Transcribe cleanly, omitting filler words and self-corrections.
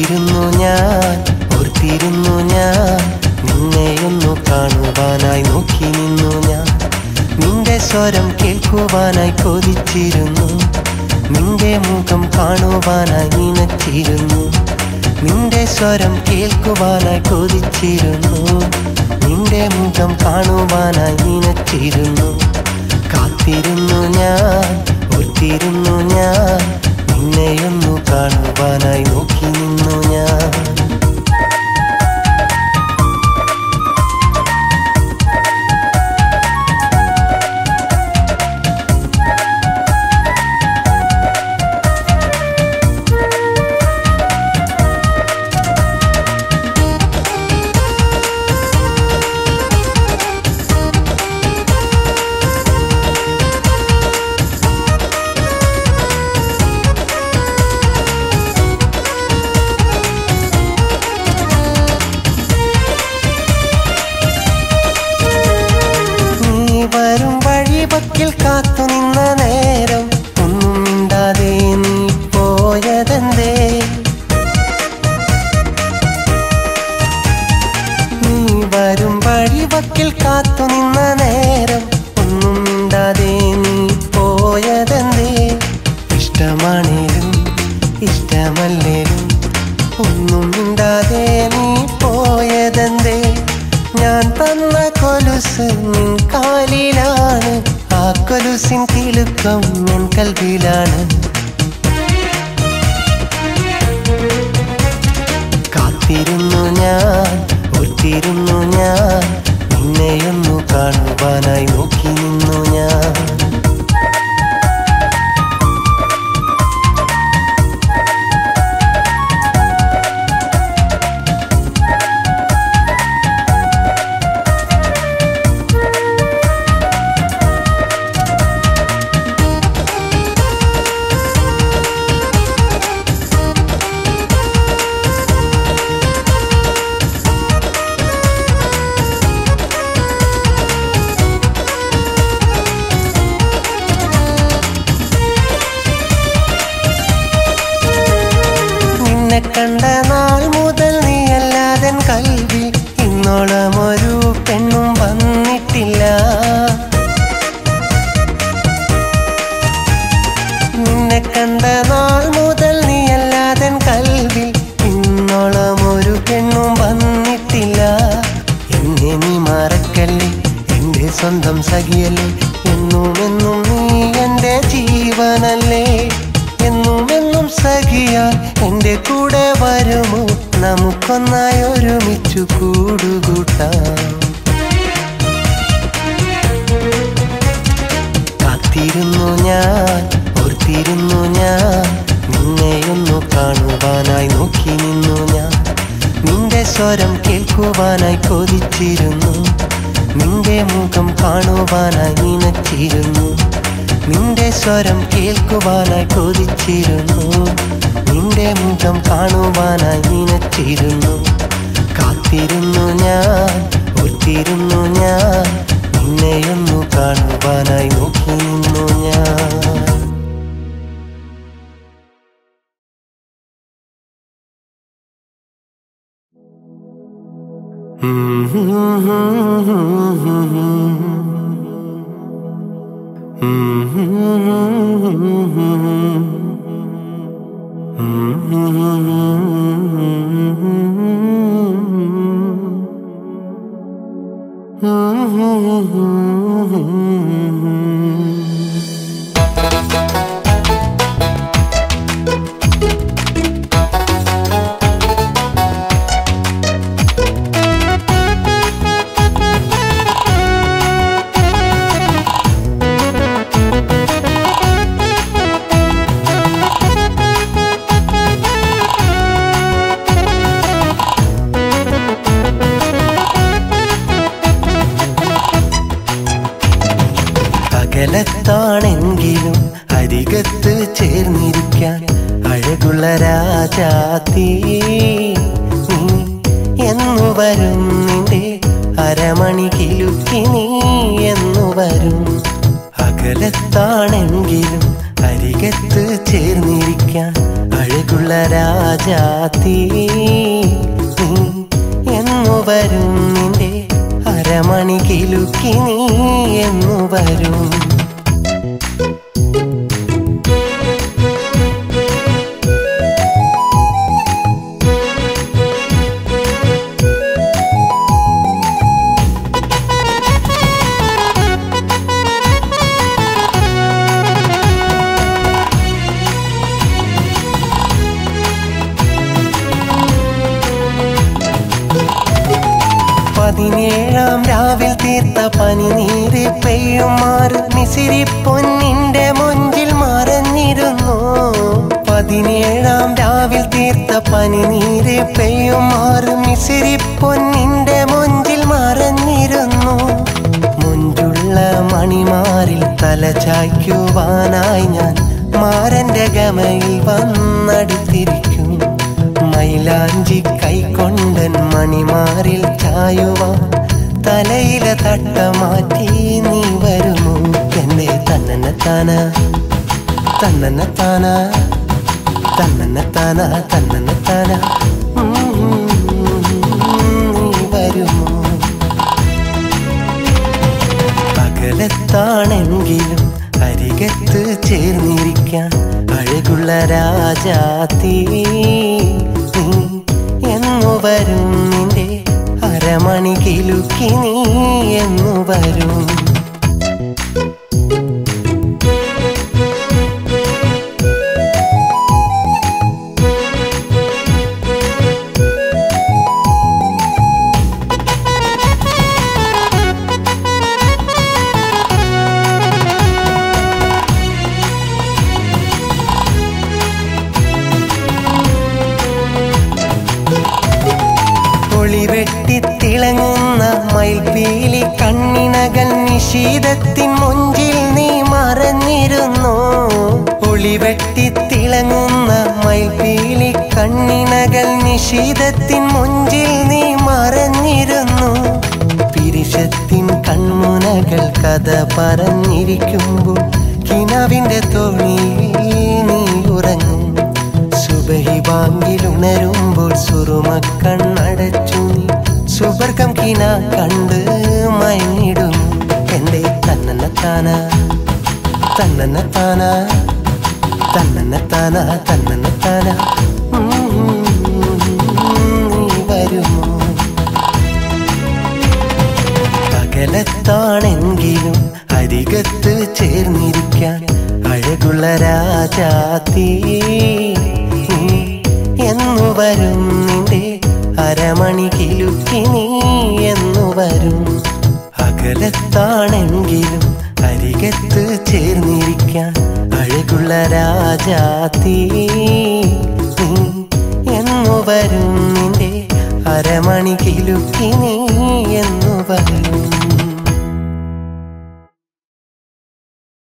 കാത്തിരുന്നു ഞാൻ, ഓർത്തിരുന്നു ഞാൻ, നിന്നെയൊന്നു കാണുവാനായി നോക്കി നിന്നു ഞാൻ. നിന്റെ സ്വരം കേൾക്കുവാനായി കൊതിച്ചിരുന്നു, നിന്റെ മുഖം കാണുവാനായി നിനച്ചിരുന്നു. നിന്റെ സ്വരം കേൾക്കുവാനായി കൊതിച്ചിരുന്നു, നിന്റെ മുഖം കാണുവാനായി നിനച്ചിരുന്നു. കാത്തിരുന്നു ഞാൻ, ഓർത്തിരുന്നു ഞാൻ, നിന്നെയൊന്നു കാണുവാനായി നോക്കി നിന്നു ഞാൻ. കാത്തു നിന്ന നേരം ഒന്നും മിണ്ടാതെ നീ പോയതെന്തേ? നീ വരും വഴിവക്കിൽ കാത്തു നിന്ന നേരം ഒന്നും മിണ്ടാതെ നീ പോയതെന്തേ? ഇഷ്ടമാണേലും ഇഷ്ടമല്ലേലും ഒന്നും മിണ്ടാതെ നീ പോയതെന്തേ? ഞാൻ തന്ന കൊലുസ് നിൻ കാലിലാണ്, ആ കൊലുസിൻ കിലുക്കം എൻ കൽവിലാണ്. കാത്തിരുന്നു ഞാൻ, ഓർത്തിരുന്നു ഞാൻ, നിന്നെയൊന്നു കാണുവാനായി നോക്കി നിന്നു ഞാൻ. കണ്ട നാൾ മുതൽ നീയല്ലാതെ കൽവിൽ ഇന്നോളം ഒരു പെണ്ണും വന്നിട്ടില്ല. നിന്നെ കണ്ട നാൾ മുതൽ നീയല്ലാതെ കൽവിൽ ഇന്നോളം ഒരു പെണ്ണും വന്നിട്ടില്ല. എന്നെ നീ മറക്കല്ലേ, എൻ്റെ സ്വന്തം സഖിയല്ലേ, എന്നുമെന്നും നീ എൻ്റെ ജീവനല്ലേ. എന്നുമെന്നും സഖിയാൽ എൻ്റെ കൂടെ വരുമോ, നമുക്കൊന്നായി ഒരുമിച്ചു കൂടുകൂട്ടാം. കാത്തിരുന്നു ഞാൻ, ഓർത്തിരുന്നു ഞാൻ, നിന്നെയൊന്നു കാണുവാനായി നോക്കി നിന്നു ഞാൻ. നിന്റെ സ്വരം കേൾക്കുവാനായി കൊതിച്ചിരുന്നു, നിന്റെ മുഖം കാണുവാനായി നിനച്ചിരുന്നു. നിന്റെ സ്വരം കേൾക്കുവാനായി കൊതിച്ചിരുന്നു, നിന്റെ മുഖം കാണുവാനായി നിനച്ചിരുന്നു. കാത്തിരുന്നു ഞാൻ, ഓർത്തിരുന്നു ഞാൻ, നിന്നെയൊന്നു കാണുവാനായി നോക്കി നിന്നു ഞാൻ. അകലത്താണെങ്കിലും അരികത്ത് ചേർന്നിരിക്കാൻ അഴകുള്ള രാജാത്തീ, നീ എന്നു വരും നിന്റെ അരമണി കിലുക്കി, നീ എന്നു വരും. അകലത്താണെങ്കിലും അരികത്ത് ചേർന്നിരിക്കാൻ അഴകുള്ള രാജാത്തീ നീ എന്നു വരും നിന്റെ അരമണി കിലുക്കി നീ എന്നു വരും പതിനേഴാം രാവിൽ തീർത്ത പനിനീര് പെയ്യുമാറ് മിസിരി പൊന്നിന്റെ മൊഞ്ചിൽ മറഞ്ഞിരുന്നു പതിനേഴാം രാവിൽ തീർത്ത പനിനീര് പെയ്യുമാറ് മിസിരി പൊന്നിന്റെ മൊഞ്ചിൽ മറഞ്ഞിരുന്നു മുഞ്ചുള്ള മണിമാറിൽ തല ചായ്ക്കുവാനായി ഞാൻ മാരന്റെ ഗമയിൽ വന്നടുത്തിരിക്കും മൈലാഞ്ചി കൈക്കൊണ്ടൻ മണിമാറിൽ ചായുവാൻ തലയിലെ തട്ട മാറ്റി നീ വരുമോ എന്നെ തന്നനത്താന തന്നനത്താന തന്നനത്താന തന്നനത്താന നീ വരുമോ പകലത്താണെങ്കിലും അരികത്ത് ചേർന്നിരിക്കാൻ അഴകുള്ള രാജാത്തീ നീ എന്നു വരും നിന്റെ അരമണി കിലുക്കി നീ എന്നു വരും വെട്ടിത്തിളങ്ങുന്ന മയിൽപീലി കണ്ണിനകൾ നിശീതത്തിൻ മുഞ്ചിൽ നീ മറഞ്ഞിരുന്നു ഒളിവെട്ടിത്തിളങ്ങുന്ന മയിൽപീലി കണ്ണിനകൾ നിശീതത്തിൻ മുഞ്ചിൽ നീ മറഞ്ഞിരുന്നു പിരിശത്തിൻ കൺമുനകൾ കഥ പറഞ്ഞിരിക്കുമ്പോൾ കിനാവിന്റെ തോണിയിൽ നീ ഉറങ്ങും സുബഹി ബാങ്കിലുണരുമ്പോൾ സുറുമക്കണ്ണടച്ചു നീ സുബർഗം കിന കണ്ട് മയങ്ങിടും എന്റെ തന്നനത്താന തന്നനത്താന തന്നനത്താന തന്നനത്താന നീ വരുമോ പകലത്താണെങ്കിലും അരികത്ത് ചേർന്നിരിക്കാൻ അഴകുള്ള രാജാത്തീ എന്നു വരും നിന്റെ അരമണി കിലുക്കി നീ എന്നു വരും അകലത്താണെങ്കിലും അരികത്ത് ചേർന്നിരിക്കാൻ അഴകുള്ള രാജാത്തീ നീ എന്നു വരും നിന്റെ അരമണി കിലുക്കി നീ എന്നു വരും